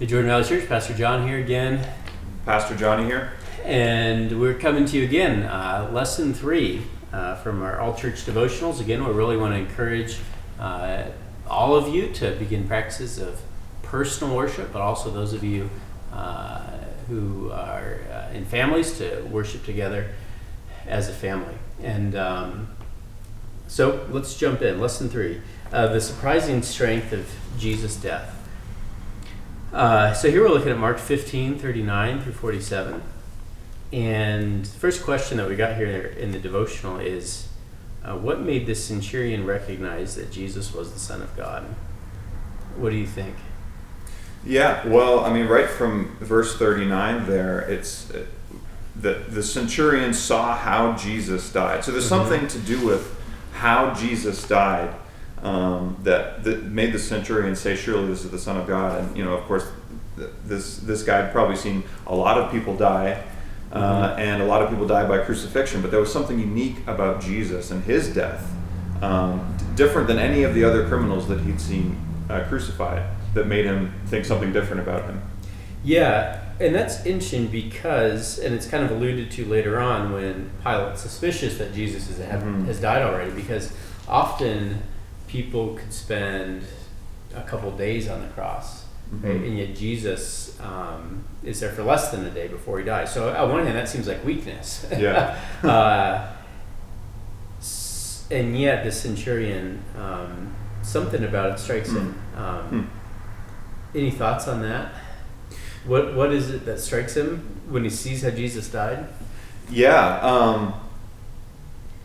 Hey, Jordan Valley Church, Pastor John here again. Pastor Johnny here. And we're coming to you again, lesson 3 from our All Church devotionals. Again, we really want to encourage all of you to begin practices of personal worship, but also those of you who are in families to worship together as a family. And so let's jump in. Lesson 3, the surprising strength of Jesus' death. So here we're looking at Mark 15, 39 through 47. And the first question that we got here in the devotional is, what made the centurion recognize that Jesus was the Son of God? What do you think? Yeah, well, I mean, right from verse 39 there, it's the centurion saw how Jesus died. So there's something to do with how Jesus died that made the centurion say, surely this is the Son of God. And, you know, of course, this guy had probably seen a lot of people die, and a lot of people died by crucifixion, but there was something unique about Jesus and his death, different than any of the other criminals that he'd seen crucified, that made him think something different about him. Yeah, and that's interesting because, and it's kind of alluded to later on when Pilate's suspicious that Jesus has died already, because often people could spend a couple days on the cross, right? And yet Jesus is there for less than a day before he dies. So on one hand, that seems like weakness. Yeah. And yet the centurion, something about it strikes him. Any thoughts on that? What is it that strikes him when he sees how Jesus died? Yeah.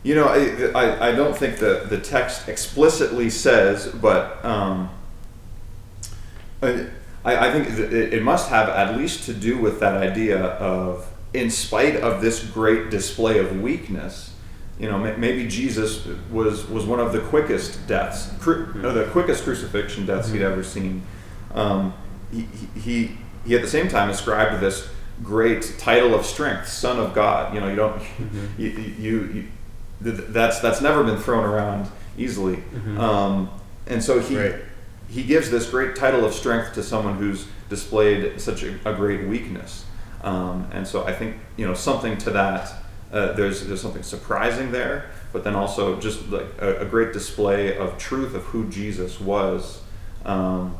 You know, I don't think the text explicitly says, but I think it must have at least to do with that idea of, in spite of this great display of weakness, you know, maybe Jesus was one of the quickest deaths, the quickest crucifixion deaths he'd ever seen. He at the same time ascribed this great title of strength, Son of God. You know, you don't that's never been thrown around easily. And so he gives this great title of strength to someone who's displayed such a great weakness. And so I think, you know, something to that, there's something surprising there, but then also just like a great display of truth of who Jesus was. The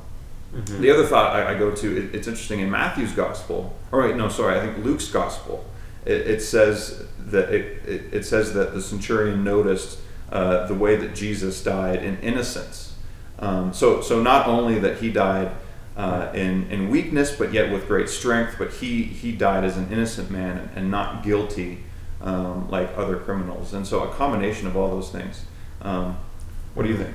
other thought I go to, it's interesting in Matthew's gospel, I think Luke's gospel, it says that it says that the centurion noticed the way that Jesus died in innocence. So not only that he died in weakness, but yet with great strength, but he died as an innocent man and not guilty like other criminals. And so a combination of all those things. What do you think?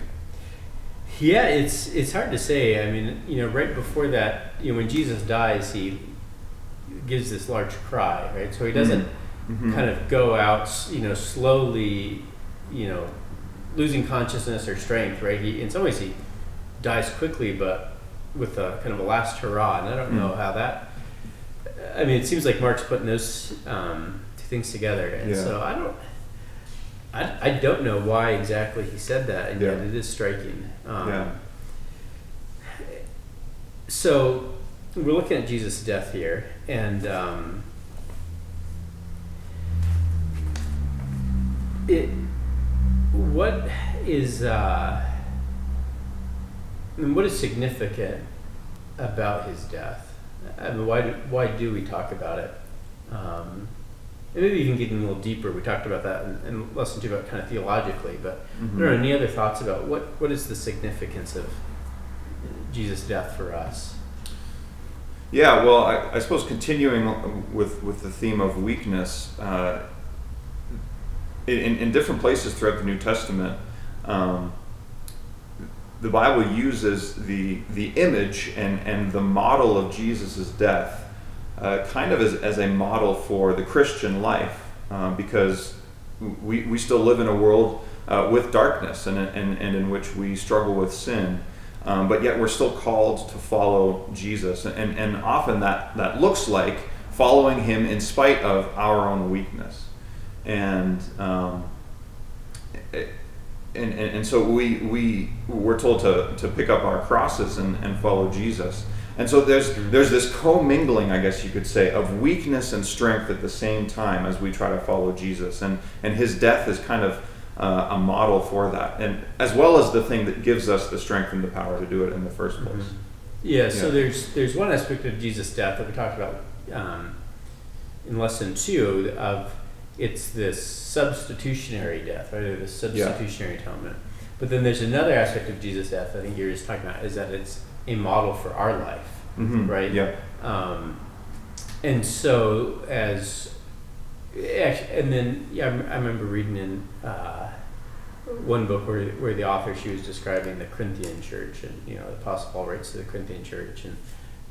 Yeah, it's hard to say. I mean, you know, right before that, you know, when Jesus dies, he gives this large cry, right? So he doesn't kind of go out, you know, slowly, you know, losing consciousness or strength, right? In some ways he dies quickly, but with a kind of a last hurrah. And I don't know how that. I mean, it seems like Mark's putting those two things together, and so I don't know why exactly he said that, and yet it is striking. So we're looking at Jesus' death here, and what is significant about his death? I mean, why do we talk about it? And maybe even getting a little deeper. We talked about that in lesson 2 about kind of theologically, but I don't know, any other thoughts about what is the significance of Jesus' death for us? Yeah, well, I suppose continuing with the theme of weakness, in different places throughout the New Testament, the Bible uses the image and the model of Jesus' death kind of as a model for the Christian life, because we still live in a world with darkness and in which we struggle with sin, but yet we're still called to follow Jesus, and often that looks like following him in spite of our own weakness, and so we're told to pick up our crosses and follow Jesus. And so there's this commingling, I guess you could say, of weakness and strength at the same time as we try to follow Jesus. And his death is kind of a model for that, and as well as the thing that gives us the strength and the power to do it in the first place. Yeah, so there's one aspect of Jesus' death that we talked about in lesson 2 of it's this substitutionary death, right? Or the substitutionary atonement. But then there's another aspect of Jesus' death I think you're just talking about, is that it's a model for our life, right? Yeah. And so and then I remember reading in one book where the author, she was describing the Corinthian church, and the Apostle Paul writes to the Corinthian church, and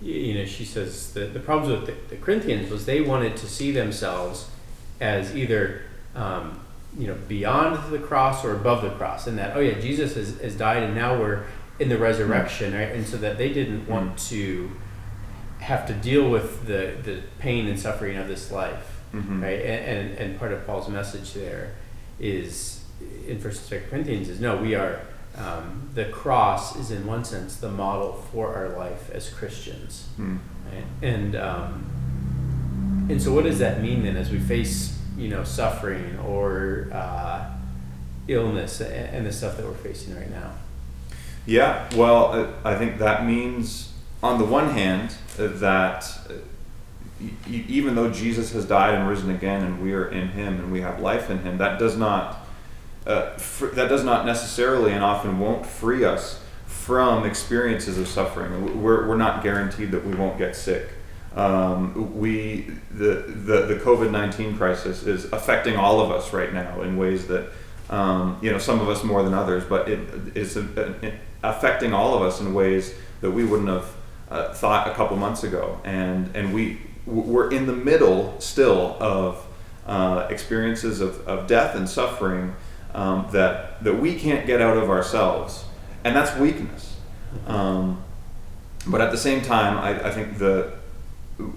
she says that the problems with the Corinthians was they wanted to see themselves as either beyond the cross or above the cross, and that Jesus has died and now we're in the resurrection, right? And so that they didn't want to have to deal with the pain and suffering of this life, right? And part of Paul's message there is in 1 and 2 Corinthians is no, we are the cross is in one sense the model for our life as Christians, right? And so what does that mean then as we face suffering or illness and the stuff that we're facing right now? Yeah, well, I think that means on the one hand that even though Jesus has died and risen again and we are in him and we have life in him, that does not necessarily and often won't free us from experiences of suffering. We're not guaranteed that we won't get sick. The COVID-19 crisis is affecting all of us right now in ways that some of us more than others, but it is affecting all of us in ways that we wouldn't have thought a couple months ago, and we're in the middle still of experiences of death and suffering that we can't get out of ourselves, and that's weakness. But at the same time, I think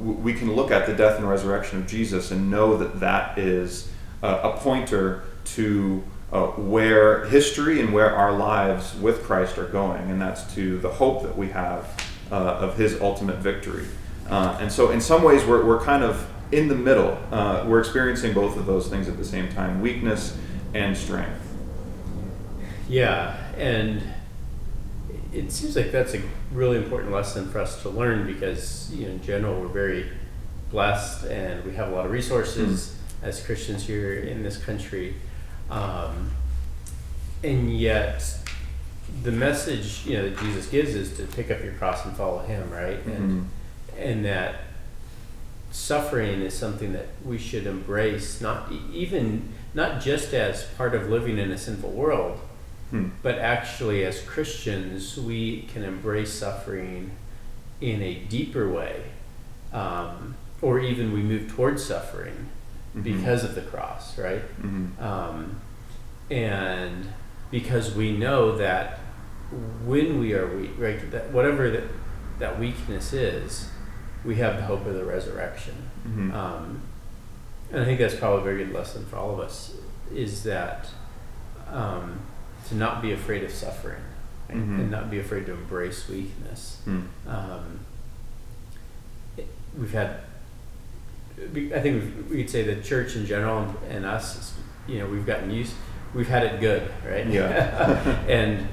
we can look at the death and resurrection of Jesus and know that is a pointer to where history and where our lives with Christ are going, and that's to the hope that we have of his ultimate victory. And so in some ways we're kind of in the middle. We're experiencing both of those things at the same time, weakness and strength. Yeah, and it seems like that's a really important lesson for us to learn because, in general, we're very blessed and we have a lot of resources as Christians here in this country. And yet, the message that Jesus gives is to pick up your cross and follow him, right? And that suffering is something that we should embrace, not just as part of living in a sinful world, but actually as Christians we can embrace suffering in a deeper way, or even we move towards suffering because of the cross, right? And because we know that when we are weak, right, that whatever that weakness is, we have the hope of the resurrection. And I think that's probably a very good lesson for all of us, is that to not be afraid of suffering, right? And not be afraid to embrace weakness. I think we could say the church in general and us, we've had it good, right? Yeah. And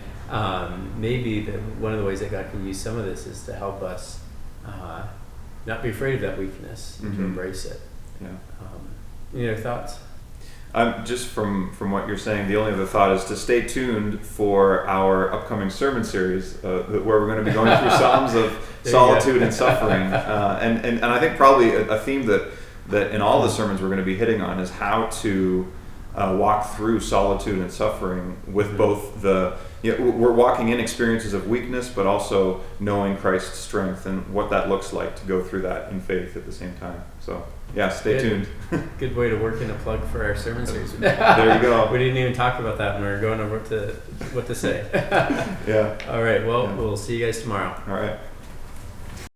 maybe one of the ways that God can use some of this is to help us not be afraid of that weakness and to embrace it. Yeah. Any other thoughts? Just from what you're saying, the only other thought is to stay tuned for our upcoming sermon series, where we're going to be going through Psalms of solitude and suffering, and I think probably a theme that in all the sermons we're going to be hitting on is how to walk through solitude and suffering with both we're walking in experiences of weakness, but also knowing Christ's strength and what that looks like to go through that in faith at the same time. So yeah, stay tuned. Good way to work in a plug for our sermon series. There you go. We didn't even talk about that when we were going over what to say. Yeah. All right. Well, we'll see you guys tomorrow. All right.